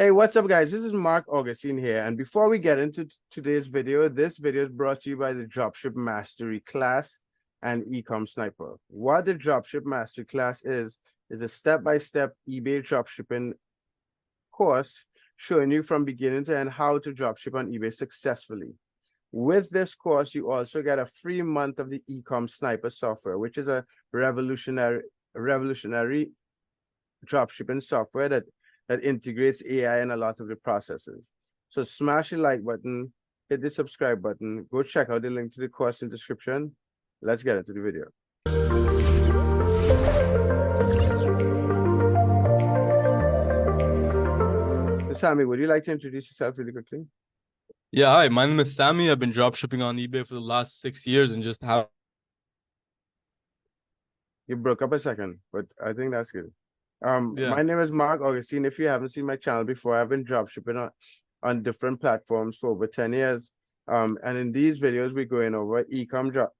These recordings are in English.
Hey, what's up, guys? This is Marc Augustine here. And before we get into today's video, this video is brought to you by the Dropship Mastery class and Ecom Sniper. What the Dropship Mastery class is a step-by-step eBay dropshipping course showing you from beginning to end how to dropship on eBay successfully. With this course, you also get a free month of the Ecom Sniper software, which is a revolutionary dropshipping software that integrates AI in a lot of the processes. So smash the like button, hit the subscribe button, go check out the link to the course in the description. Let's get into the video. So Sammy, would you like to introduce yourself really quickly? Yeah, hi, my name is Sammy. I've been dropshipping on eBay for the last 6 years and just have... You broke up a second, but I think that's good. Yeah. My name is Marc Augustine. If you haven't seen my channel before, I've been dropshipping on different platforms for over 10 years. And in these videos, we're going over eBay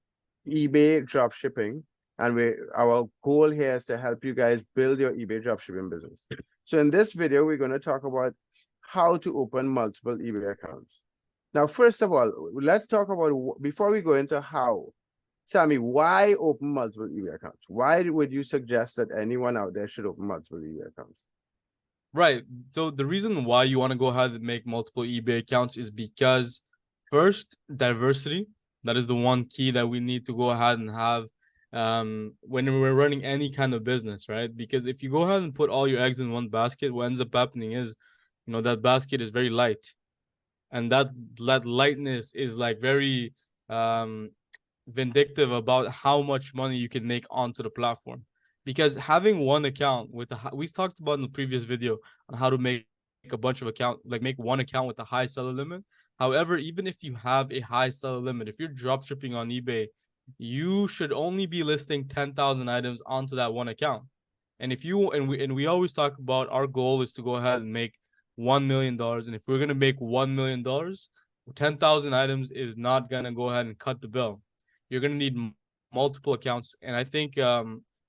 dropshipping. And our goal here is to help you guys build your eBay dropshipping business. So in this video, we're going to talk about how to open multiple eBay accounts. Now, first of all, let's talk about, before we go into how, Sammy, why open multiple eBay accounts? Why would you suggest that anyone out there should open multiple eBay accounts? Right. So the reason why you want to go ahead and make multiple eBay accounts is because, first, diversity. That is the one key that we need to go ahead and have when we're running any kind of business, right? Because if you go ahead and put all your eggs in one basket, what ends up happening is, that basket is very light. And that lightness is like very vindictive about how much money you can make onto the platform, because having one account with we talked about in the previous video on how to make a bunch of make one account with a high seller limit. However, even if you have a high seller limit, if you're drop shipping on eBay, you should only be listing 10,000 items onto that one account. And if you and we always talk about our goal is to go ahead and make $1 million, and if we're going to make $1 million, 10,000 items is not going to go ahead and cut the bill. You're going to need multiple accounts. And I think you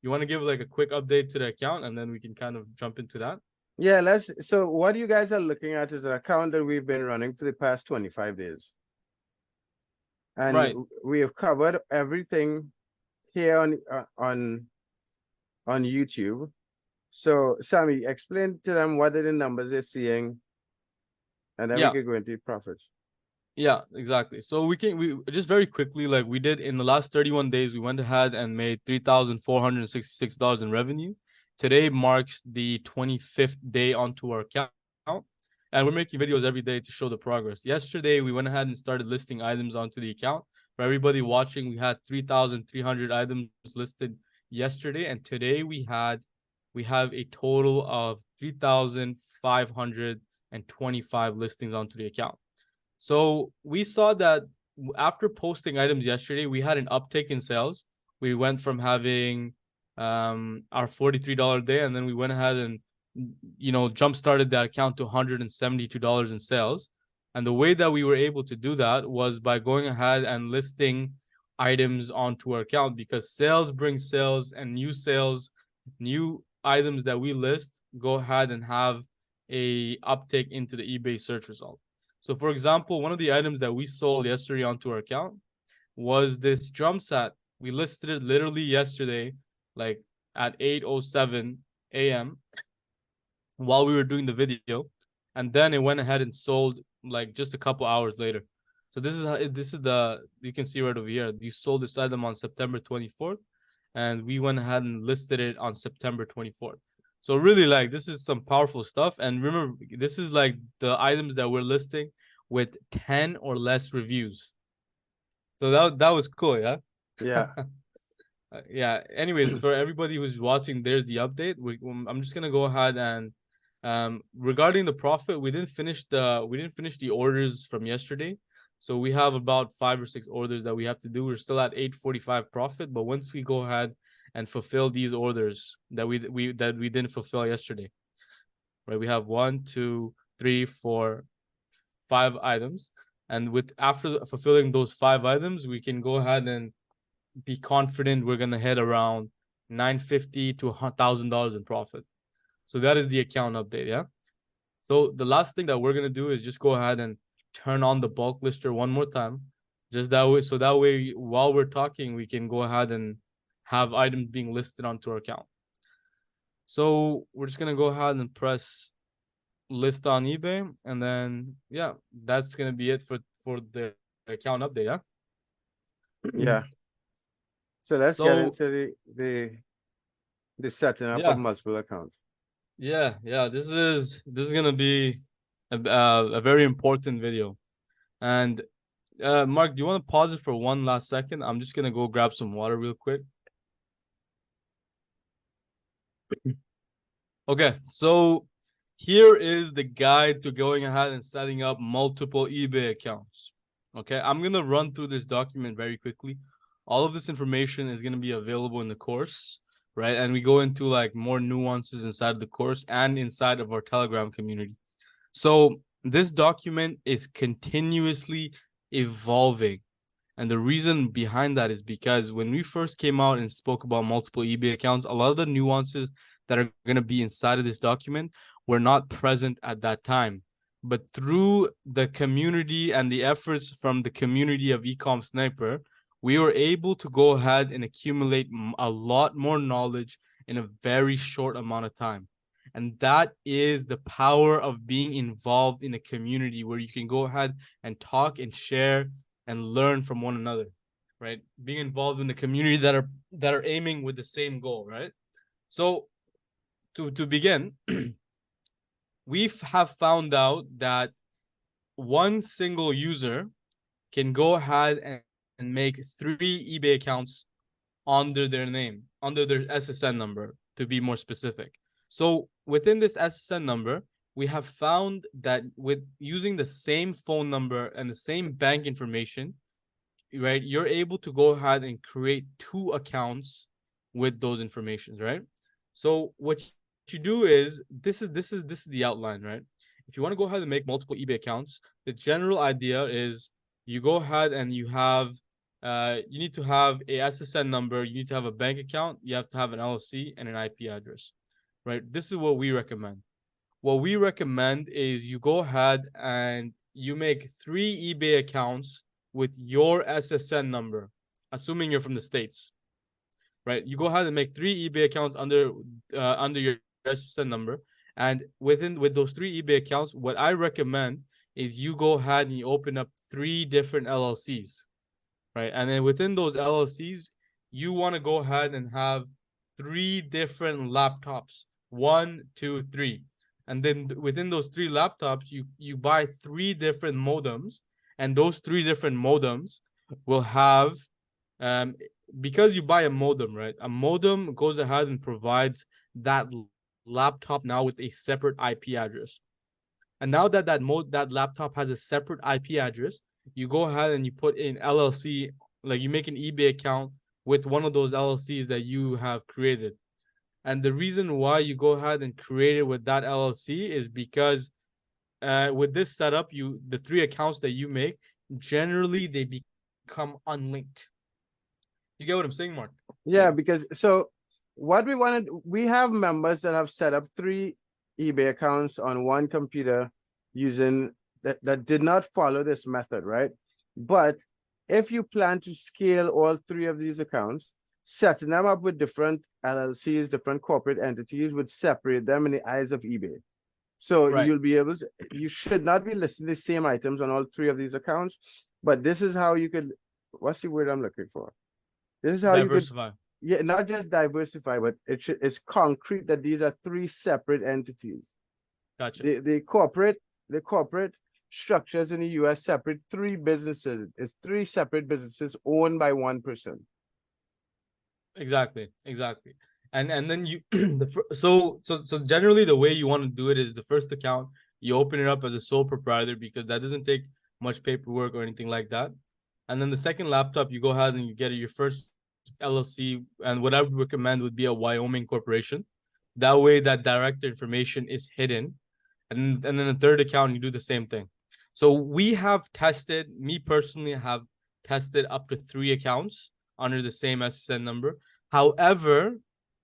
want to give like a quick update to the account, and then we can kind of jump into that. Yeah, so what you guys are looking at is an account that we've been running for the past 25 days. And right. We have covered everything here on YouTube. So Sammy, explain to them what are the numbers they're seeing, and then we could go into profits. Yeah, exactly. So we just very quickly, like we did in the last 31 days, we went ahead and made $3,466 in revenue. Today marks the 25th day onto our account, and we're making videos every day to show the progress. Yesterday, we went ahead and started listing items onto the account. For everybody watching, we had 3,300 items listed yesterday, and today we have a total of 3,525 listings onto the account. So we saw that after posting items yesterday, we had an uptick in sales. We went from having our $43 day, and then we went ahead and jump started that account to $172 in sales. And the way that we were able to do that was by going ahead and listing items onto our account, because sales bring sales, and new items that we list go ahead and have a uptick into the eBay search result. So for example, one of the items that we sold yesterday onto our account was this drum set. We listed it literally yesterday, like at 8:07 a.m. while we were doing the video, and then it went ahead and sold like just a couple hours later. So this is you can see right over here. You sold this item on September 24th, and we went ahead and listed it on September 24th. So really, like, this is some powerful stuff. And remember, this is like the items that we're listing with 10 or less reviews. So that was cool, yeah? Yeah. Yeah. Anyways, for everybody who's watching, there's the update. I'm just gonna go ahead and regarding the profit, we didn't finish the orders from yesterday. So we have about 5 or 6 orders that we have to do. We're still at 845 profit, but once we go ahead and fulfill these orders that we didn't fulfill yesterday, right? We have 1, 2, 3, 4, 5 items, and after fulfilling those 5 items, we can go ahead and be confident we're gonna hit around $950 to $1,000 in profit. So that is the account update, yeah. So the last thing that we're gonna do is just go ahead and turn on the bulk lister one more time. Just that way, so that way while we're talking, we can go ahead and have items being listed onto our account. So we're just gonna go ahead and press list on eBay, and then yeah, that's gonna be it for the account update. Yeah. Yeah. So let's get So into the setting up of yeah, multiple accounts. yeah. This is gonna be a very important video. And Mark, do you want to pause it for one last second? I'm just gonna go grab some water real quick. Okay, so here is the guide to going ahead and setting up multiple eBay accounts. Okay, I'm gonna run through this document very quickly. All of this information is gonna be available in the course, right? And we go into like more nuances inside the course and inside of our Telegram community. So this document is continuously evolving. And the reason behind that is because when we first came out and spoke about multiple eBay accounts, a lot of the nuances that are going to be inside of this document were not present at that time. But through the community and the efforts from the community of Ecom Sniper, we were able to go ahead and accumulate a lot more knowledge in a very short amount of time. And that is the power of being involved in a community where you can go ahead and talk and share and learn from one another, right? Being involved in the community that are aiming with the same goal, right? So to begin, we have found out that one single user can go ahead and make 3 eBay accounts under their name, under their SSN number, to be more specific. So within this SSN number, we have found that with using the same phone number and the same bank information, right, you're able to go ahead and create 2 accounts with those informations, right? So what you do is this is the outline, right? If you want to go ahead and make multiple eBay accounts, the general idea is you go ahead and you need to have a SSN number, you need to have a bank account, you have to have an LLC and an IP address, right? This is what we recommend. What we recommend is you go ahead and you make 3 eBay accounts with your SSN number, assuming you're from the States, right? You go ahead and make 3 eBay accounts under your SSN number. And with those 3 eBay accounts, what I recommend is you go ahead and you open up 3 different LLCs, right? And then within those LLCs, you want to go ahead and have 3 different laptops, 1, 2, 3. And then within those 3 laptops, you buy 3 different modems, and those 3 different modems will have um because you buy a modem, right? A modem goes ahead and provides that laptop now with a separate IP address. And now that that laptop has a separate IP address, you go ahead and you put in LLC, like you make an eBay account with one of those LLCs that you have created. And the reason why you go ahead and create it with that LLC is because with this setup, the 3 accounts that you make, generally they become unlinked. You get what I'm saying, Mark? Yeah, because so what we wanted, we have members that have set up 3 eBay accounts on one computer using that did not follow this method, right? But if you plan to scale all 3 of these accounts, setting them up with different LLCs, different corporate entities would separate them in the eyes of eBay. So Right. you'll be able to, you should not be listing the same items on all 3 of these accounts, but this is how you could, what's the word I'm looking for? This is how you could, Diversify. yeah, not just diversify, but it's concrete that these are 3 separate entities. Gotcha. The corporate structures in the US separate 3 businesses. It's 3 separate businesses owned by one person. Exactly. And then you so generally the way you want to do it is the first account you open it up as a sole proprietor because that doesn't take much paperwork or anything like that. And then the second laptop you go ahead and you get your first LLC, and what I would recommend would be a Wyoming corporation. That way that director information is hidden. And then the third account you do the same thing. So we have tested, me personally have tested up to 3 accounts under the same SSN number. However,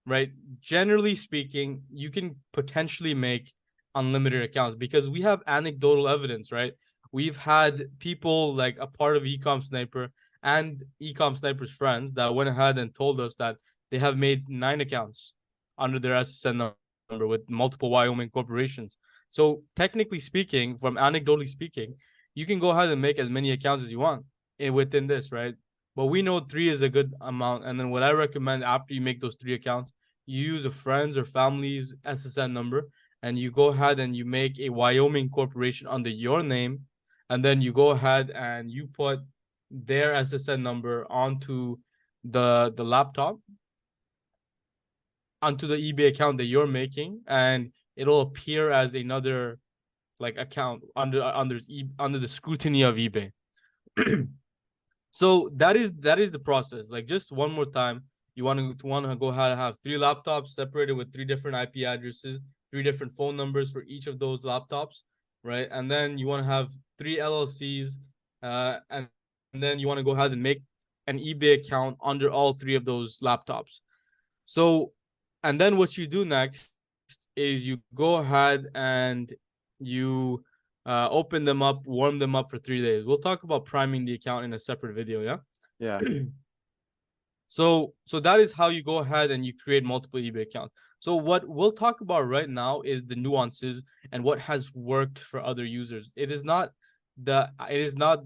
right, generally speaking, you can potentially make unlimited accounts, because we have anecdotal evidence, right? We've had people like a part of Ecom Sniper and Ecom Sniper's friends that went ahead and told us that they have made 9 accounts under their SSN number with multiple Wyoming corporations. So technically speaking, from anecdotally speaking, you can go ahead and make as many accounts as you want within this, right? But we know 3 is a good amount. And then what I recommend after you make those 3 accounts, you use a friend's or family's SSN number, and you go ahead and you make a Wyoming corporation under your name, and then you go ahead and you put their SSN number onto the laptop, onto the eBay account that you're making, and it'll appear as another like account under the scrutiny of eBay. So that is the process. Like, just one more time, you want to go ahead and have 3 laptops separated with 3 different IP addresses, 3 different phone numbers for each of those laptops, right? And then you want to have 3 LLCs, and then you want to go ahead and make an eBay account under all 3 of those laptops. So, and then what you do next is you go ahead and you open them up, warm them up for 3 days. We'll talk about priming the account in a separate video, yeah? Yeah. So that is how you go ahead and you create multiple eBay accounts. So what we'll talk about right now is the nuances and what has worked for other users. It is not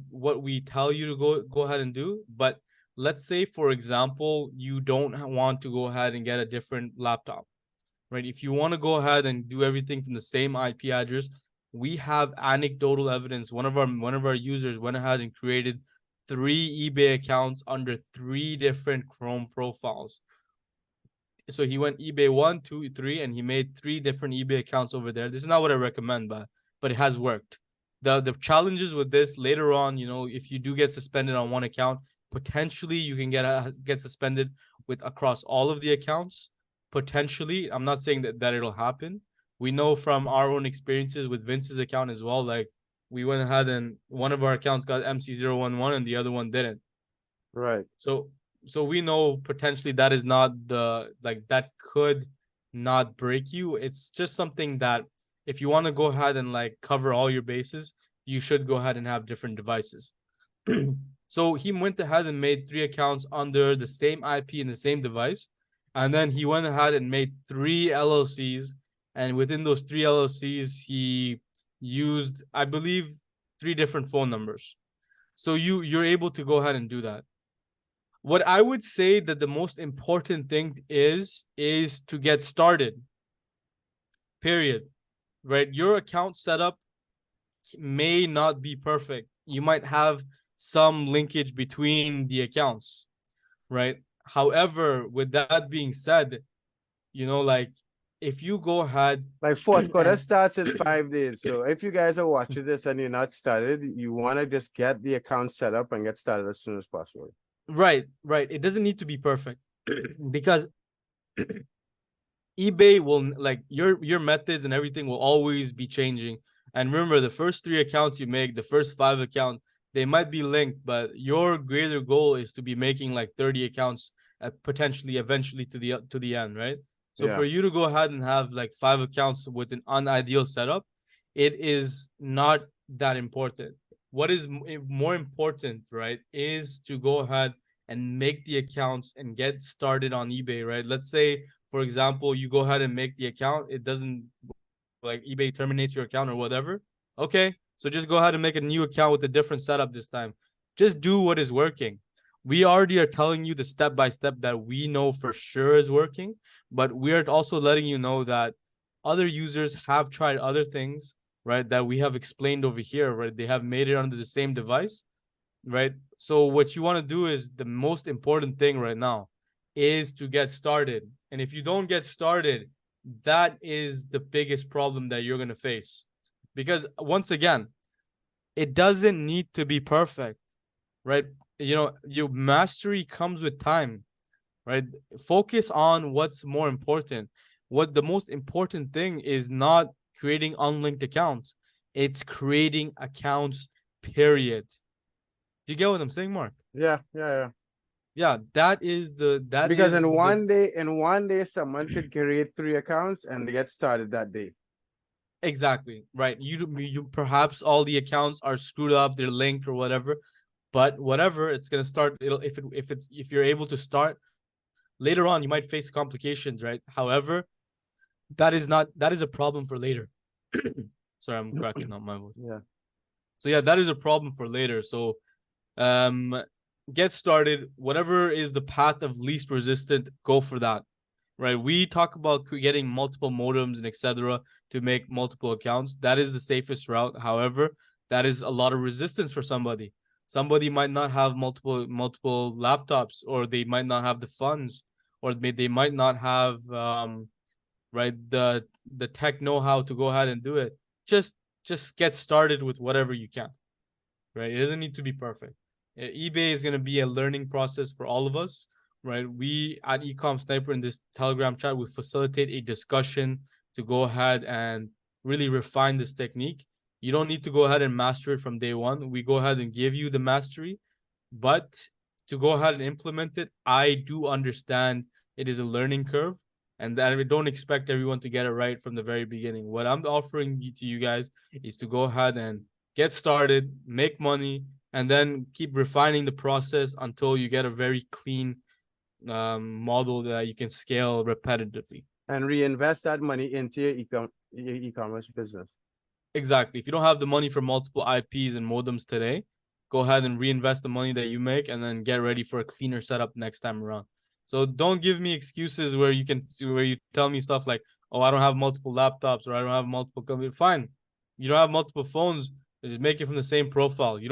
what we tell you to go ahead and do, but let's say, for example, you don't want to go ahead and get a different laptop, right? If you want to go ahead and do everything from the same IP address, we have anecdotal evidence. One of our users went ahead and created 3 eBay accounts under 3 different Chrome profiles. So he went eBay 1, 2, 3, and he made 3 different eBay accounts over there. This is not what I recommend, but it has worked. The challenges with this later on, if you do get suspended on one account, potentially you can get suspended with across all of the accounts. Potentially, I'm not saying that it'll happen. We know from our own experiences with Vince's account as well. Like, we went ahead and one of our accounts got MC011 and the other one didn't. Right. So we know potentially that is not that could not break you. It's just something that if you want to go ahead and like cover all your bases, you should go ahead and have different devices. So he went ahead and made 3 accounts under the same IP in the same device. And then he went ahead and made 3 LLCs. And within those 3 LLCs, he used, I believe, 3 different phone numbers. So you're able to go ahead and do that. What I would say that the most important thing is to get started. Period. Right? Your account setup may not be perfect. You might have some linkage between the accounts, right? However, with that being said, like, if you go ahead, Like, fourth quarter starts in 5 days. So if you guys are watching this and you're not started, you want to just get the account set up and get started as soon as possible. right, it doesn't need to be perfect because eBay will, like, your methods and everything will always be changing. And remember, the first 3 accounts you make, the first 5 accounts, they might be linked, but your greater goal is to be making like 30 accounts potentially eventually to the end, right? So Yeah. for you to go ahead and have like 5 accounts with an unideal setup, it is not that important. What is more important, right, is to go ahead and make the accounts and get started on eBay, right? Let's say, for example, you go ahead and make the account, it doesn't, like, eBay terminates your account or whatever. Okay, so just go ahead and make a new account with a different setup this time. Just do what is working. We already are telling you the step by step that we know for sure is working, but we are also letting you know that other users have tried other things, right, that we have explained over here, right? They have made it under the same device, right? So what you want to do is, the most important thing right now is to get started. And if you don't get started, that is the biggest problem that you're going to face. Because once again, it doesn't need to be perfect, right? Your mastery comes with time, right? Focus on what's more important. What the most important thing is not creating unlinked accounts. It's creating accounts, period. Do you get what I'm saying, Mark? Yeah. Yeah, Because in one day, someone could create 3 accounts and get started that day. Exactly. Right. You perhaps all the accounts are screwed up, they're linked or whatever, but whatever, it's gonna start. It'll if you're able to start later on, you might face complications, right? However, that is a problem for later. Sorry, I'm cracking up my voice. Yeah. So yeah, that is a problem for later. So um get started. Whatever is the path of least resistant, go for that. Right? We talk about getting multiple modems and etc. to make multiple accounts. That is the safest route. However, that is a lot of resistance for somebody. Somebody might not have multiple laptops, or they might not have the funds, or they might not have right the tech know-how to go ahead and do it. Just just get started with whatever you can. Right? It doesn't need to be perfect. eBay is going to be a learning process for all of us, right? We at Ecom Sniper in this Telegram chat will facilitate a discussion to go ahead and really refine this technique. You don't need to go ahead and master it from day one. We go ahead and give you the mastery, but to go ahead and implement it, I do understand it is a learning curve, and that we don't expect everyone to get it right from the very beginning. What I'm offering to you guys is to go ahead and get started, make money, and then keep refining the process until you get a very clean model that you can scale repetitively. And reinvest that money into your e-commerce business. Exactly. If you don't have the money for multiple IPs and modems today, go ahead and reinvest the money that you make and then get ready for a cleaner setup next time around. So don't give me excuses where you tell me stuff like, "Oh, I don't have multiple laptops or I don't have multiple computers." Fine. You don't have multiple phones, just make it from the same profile. You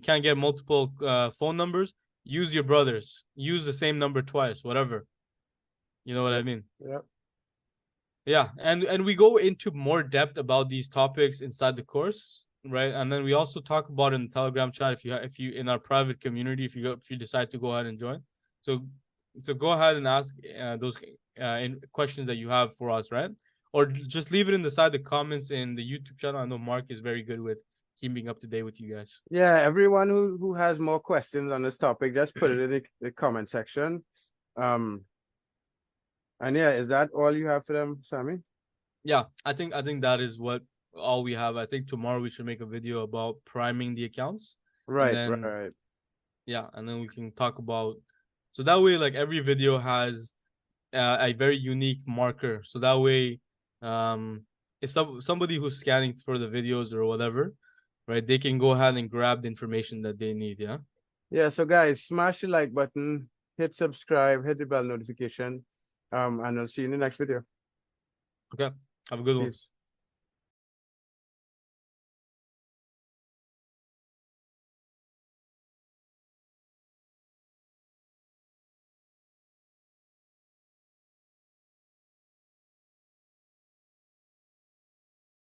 can't get multiple phone numbers, use your brothers. Use the same number twice, whatever. You know what Yeah. I mean? Yeah. Yeah, and we go into more depth about these topics inside the course, right? And then we also talk about in the Telegram chat if you in our private community if you decide to go ahead and join. So go ahead and ask those questions that you have for us, right? Or just leave it inside the comments in the YouTube channel. I know Mark is very good with keeping up to date with you guys. Yeah, everyone who has more questions on this topic, just put it in the comment section. And yeah, is that all you have for them, Sammy? Yeah, I think that is what all we have. I think tomorrow we should make a video about priming the accounts, and Right, right, then right. yeah, and then we can talk about, so that way like every video has a very unique marker, so that way if somebody who's scanning for the videos or whatever, right, they can go ahead and grab the information that they need. Yeah. Yeah, so guys, smash the like button, hit subscribe, hit the bell notification. And I'll see you in the next video. Okay, have a good one. Peace.